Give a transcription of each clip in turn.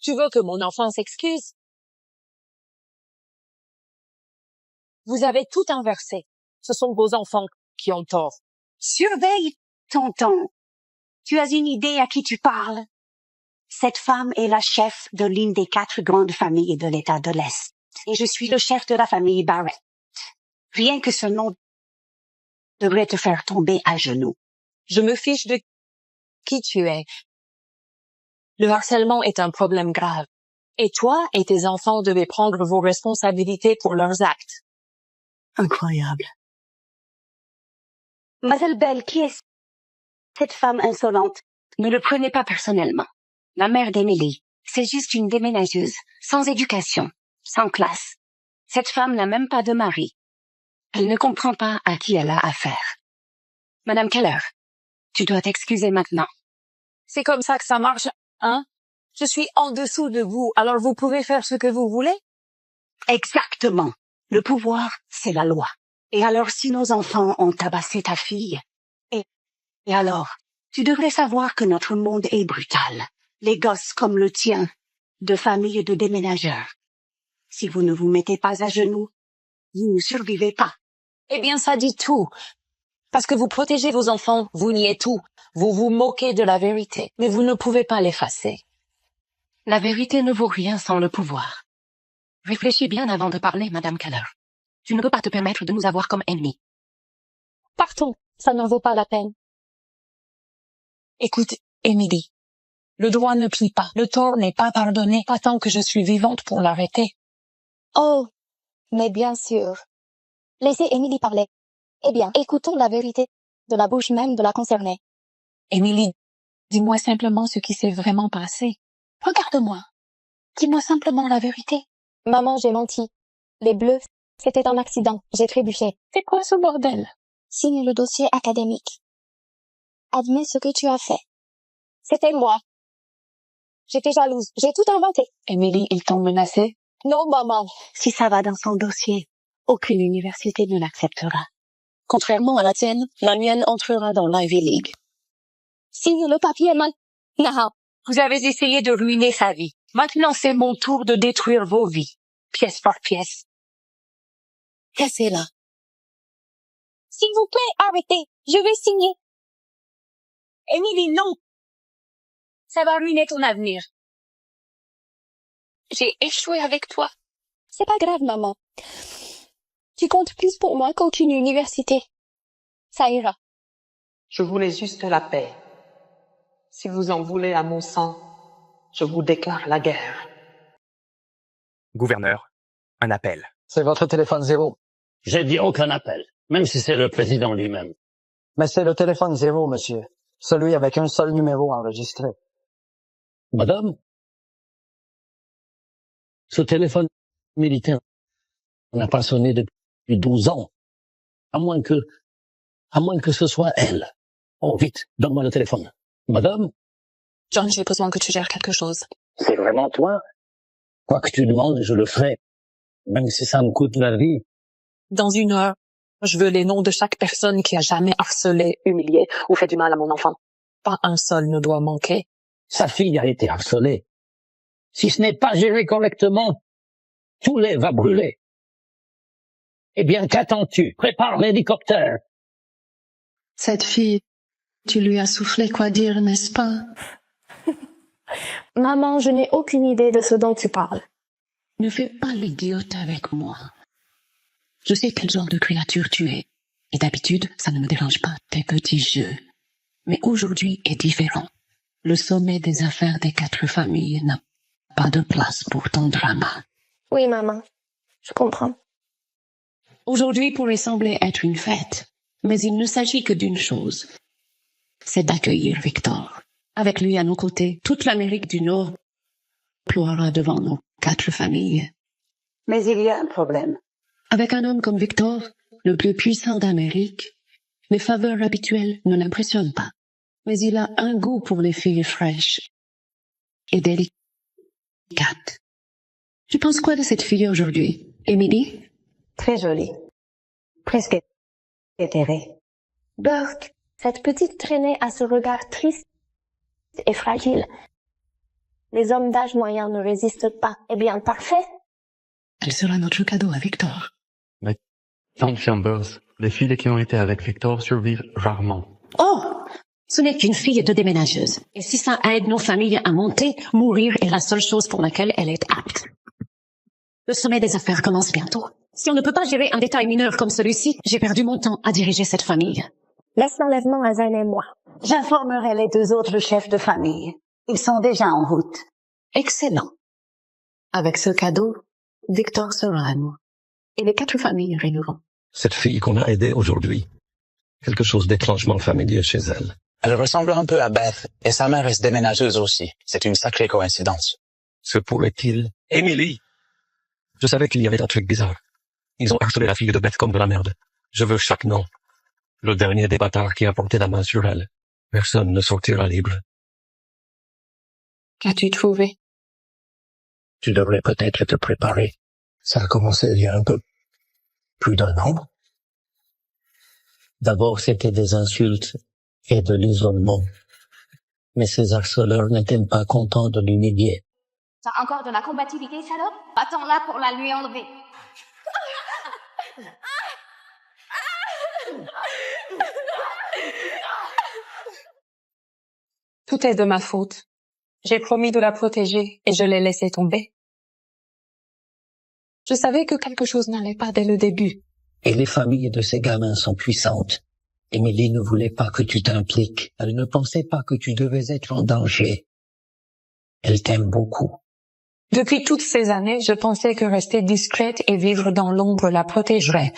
Tu veux que mon enfant s'excuse? Vous avez tout inversé. Ce sont vos enfants qui ont tort. Surveille tonton. Tu as une idée à qui tu parles? Cette femme est la chef de l'une des 4 grandes familles de l'État de l'Est. Et je suis le chef de la famille Barrett. Rien que ce nom devrait te faire tomber à genoux. Je me fiche de qui tu es. Le harcèlement est un problème grave. Et toi et tes enfants devez prendre vos responsabilités pour leurs actes. Incroyable. Mademoiselle Bell, qui est cette femme insolente? Ne le prenez pas personnellement. La mère d'Emily, c'est juste une déménageuse, sans éducation, sans classe. Cette femme n'a même pas de mari. Elle ne comprend pas à qui elle a affaire. Madame Keller, tu dois t'excuser maintenant. C'est comme ça que ça marche, hein? Je suis en dessous de vous, alors vous pouvez faire ce que vous voulez? Exactement. Le pouvoir, c'est la loi. Et alors, si nos enfants ont tabassé ta fille, et alors, tu devrais savoir que notre monde est brutal. Les gosses comme le tien, de familles de déménageurs. Si vous ne vous mettez pas à genoux, vous ne survivez pas. Eh bien, ça dit tout. Parce que vous protégez vos enfants, vous niez tout. Vous vous moquez de la vérité, mais vous ne pouvez pas l'effacer. La vérité ne vaut rien sans le pouvoir. Réfléchis bien avant de parler, Madame Keller. Tu ne peux pas te permettre de nous avoir comme ennemis. Partons, ça n'en vaut pas la peine. Écoute, Emily, le droit ne plie pas. Le tort n'est pas pardonné, pas tant que je suis vivante pour l'arrêter. Oh, mais bien sûr. Laissez Emily parler. Eh bien, écoutons la vérité de la bouche même de la concernée. Emily, dis-moi simplement ce qui s'est vraiment passé. Regarde-moi. Dis-moi simplement la vérité. Maman, j'ai menti. Les bleus, c'était un accident. J'ai trébuché. C'est quoi ce bordel? Signe le dossier académique. Admets ce que tu as fait. C'était moi. J'étais jalouse. J'ai tout inventé. Emily, ils t'ont menacé? Non, maman. Si ça va dans son dossier, aucune université ne l'acceptera. Contrairement à la tienne, la mienne entrera dans l'Ivy League. Signe le papier maintenant. Vous avez essayé de ruiner sa vie. Maintenant, c'est mon tour de détruire vos vies, pièce par pièce. Cassez-la. S'il vous plaît, arrêtez. Je vais signer. Emily, non! Ça va ruiner ton avenir. J'ai échoué avec toi. C'est pas grave, maman. Tu comptes plus pour moi qu'aucune université. Ça ira. Je voulais juste la paix. Si vous en voulez à mon sang, je vous déclare la guerre. Gouverneur, un appel. C'est votre téléphone 0. J'ai dit aucun appel, même si c'est le président lui-même. Mais c'est le téléphone 0, monsieur. Celui avec un seul numéro enregistré. Madame, ce téléphone militaire n'a pas sonné depuis 12 ans. À moins que ce soit elle. Oh, vite, donne-moi le téléphone. Madame? John, j'ai besoin que tu gères quelque chose. C'est vraiment toi? Quoi que tu demandes, je le ferai. Même si ça me coûte la vie. Dans 1 heure, je veux les noms de chaque personne qui a jamais harcelé, humilié ou fait du mal à mon enfant. Pas un seul ne doit manquer. Sa fille a été harcelée. Si ce n'est pas géré correctement, tout lait va brûler. Eh bien, qu'attends-tu? Prépare l'hélicoptère. Cette fille, tu lui as soufflé quoi dire, n'est-ce pas? Maman, je n'ai aucune idée de ce dont tu parles. Ne fais pas l'idiote avec moi. Je sais quel genre de créature tu es. Et d'habitude, ça ne me dérange pas, tes petits jeux. Mais aujourd'hui est différent. Le sommet des affaires des 4 familles n'a pas de place pour ton drama. Oui, maman. Je comprends. Aujourd'hui pourrait sembler être une fête, mais il ne s'agit que d'une chose. C'est d'accueillir Victor. Avec lui à nos côtés, toute l'Amérique du Nord pleurera devant nos 4 familles. Mais il y a un problème. Avec un homme comme Victor, le plus puissant d'Amérique, les faveurs habituelles ne l'impressionnent pas. Mais il a un goût pour les filles fraîches et délicates. Tu penses quoi de cette fille aujourd'hui, Emily? Très jolie. Presque éthérée. Burke, cette petite traînée a ce regard triste et fragile. Les hommes d'âge moyen ne résistent pas. Eh bien, parfait. Elle sera notre cadeau à Victor. Tante Chambers, les filles qui ont été avec Victor survivent rarement. Oh! Ce n'est qu'une fille de déménageuse. Et si ça aide nos familles à monter, mourir est la seule chose pour laquelle elle est apte. Le sommet des affaires commence bientôt. Si on ne peut pas gérer un détail mineur comme celui-ci, j'ai perdu mon temps à diriger cette famille. Laisse l'enlèvement à Zen et moi. J'informerai les 2 autres chefs de famille. Ils sont déjà en route. Excellent. Avec ce cadeau, Victor sera à moi. Et les 4 familles régneront. Cette fille qu'on a aidée aujourd'hui, quelque chose d'étrangement familier chez elle. Elle ressemble un peu à Beth, et sa mère est déménageuse aussi. C'est une sacrée coïncidence. Se pourrait-il... Émilie! Je savais qu'il y avait un truc bizarre. Ils ont harcelé la fille de Beth comme de la merde. Je veux chaque nom. Le dernier des bâtards qui a porté la main sur elle. Personne ne sortira libre. Qu'as-tu trouvé? Tu devrais peut-être te préparer. Ça a commencé il y a un peu plus d'1 an. D'abord, c'était des insultes et de l'isolement. Mais ces harceleurs n'étaient pas contents de l'humilier. T'as encore de la combativité, salope? Attends là pour la lui enlever. Tout est de ma faute. J'ai promis de la protéger et je l'ai laissée tomber. Je savais que quelque chose n'allait pas dès le début. Et les familles de ces gamins sont puissantes. Émilie ne voulait pas que tu t'impliques. Elle ne pensait pas que tu devais être en danger. Elle t'aime beaucoup. Depuis toutes ces années, je pensais que rester discrète et vivre dans l'ombre la protégerait.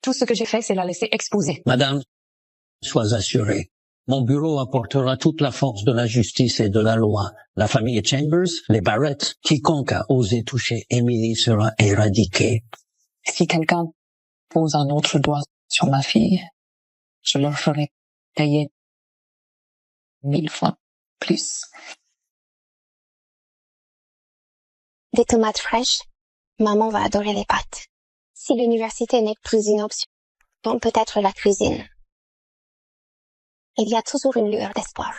Tout ce que j'ai fait, c'est la laisser exposer. Madame, sois assurée. Mon bureau apportera toute la force de la justice et de la loi. La famille Chambers, les Barrett, quiconque a osé toucher Émilie sera éradiqué. Si quelqu'un pose un autre doigt sur ma fille, je leur ferai payer 1000 fois plus. Des tomates fraîches. Maman va adorer les pâtes. Si l'université n'est plus une option, donc peut-être la cuisine. Il y a toujours une lueur d'espoir.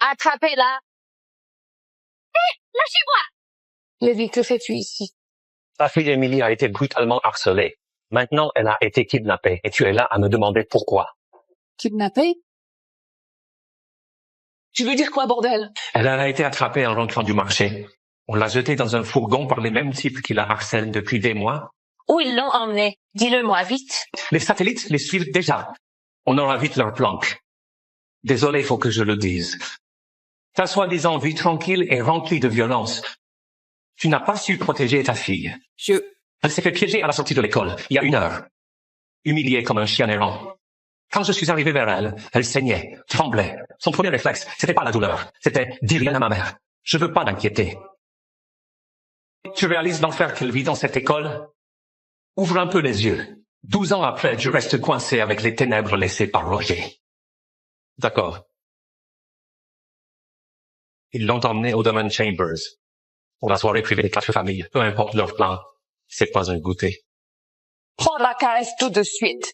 Attrapez-la! Hé! Lâchez-moi! Lévi, que fais-tu ici? Ta fille Émilie a été brutalement harcelée. Maintenant, elle a été kidnappée et tu es là à me demander pourquoi. Kidnappée? Tu veux dire quoi, bordel? Elle a été attrapée en rentrant du marché. On l'a jetée dans un fourgon par les mêmes types qui la harcèlent depuis des mois. Où ils l'ont emmenée? Dis-le-moi vite. Les satellites les suivent déjà. On aura vite leur planque. Désolé, faut que je le dise. Ta soi-disant vie tranquille est remplie de violence. Tu n'as pas su protéger ta fille. Elle s'est fait piéger à la sortie de l'école, il y a 1 heure. Humiliée comme un chien errant. Quand je suis arrivé vers elle, elle saignait, tremblait. Son premier réflexe, c'était pas la douleur, c'était dis rien à ma mère. Je veux pas l'inquiéter. Tu réalises l'enfer qu'elle vit dans cette école? Ouvre un peu les yeux. 12 ans après, je reste coincé avec les ténèbres laissées par Roger. D'accord. Ils l'ont emmené au domaine Chambers. Pour la soirée privée des 4 familles. Peu importe leur plan, c'est pas un goûter. Prends la caisse tout de suite.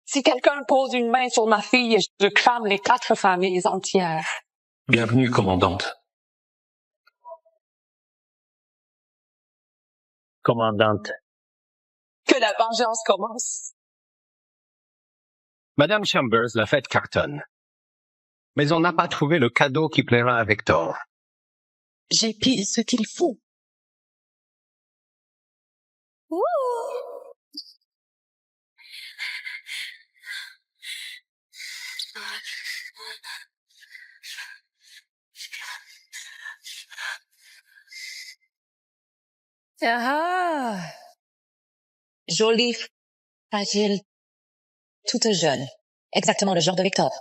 Si quelqu'un pose une main sur ma fille, je crame les 4 familles entières. Bienvenue, commandante. Commandante. Que la vengeance commence. Madame Chambers, la fête cartonne. Mais on n'a pas trouvé le cadeau qui plaira à Victor. J'ai pile ce qu'il faut. Ah! Jolie, fragile, toute jeune. Exactement le genre de Victor.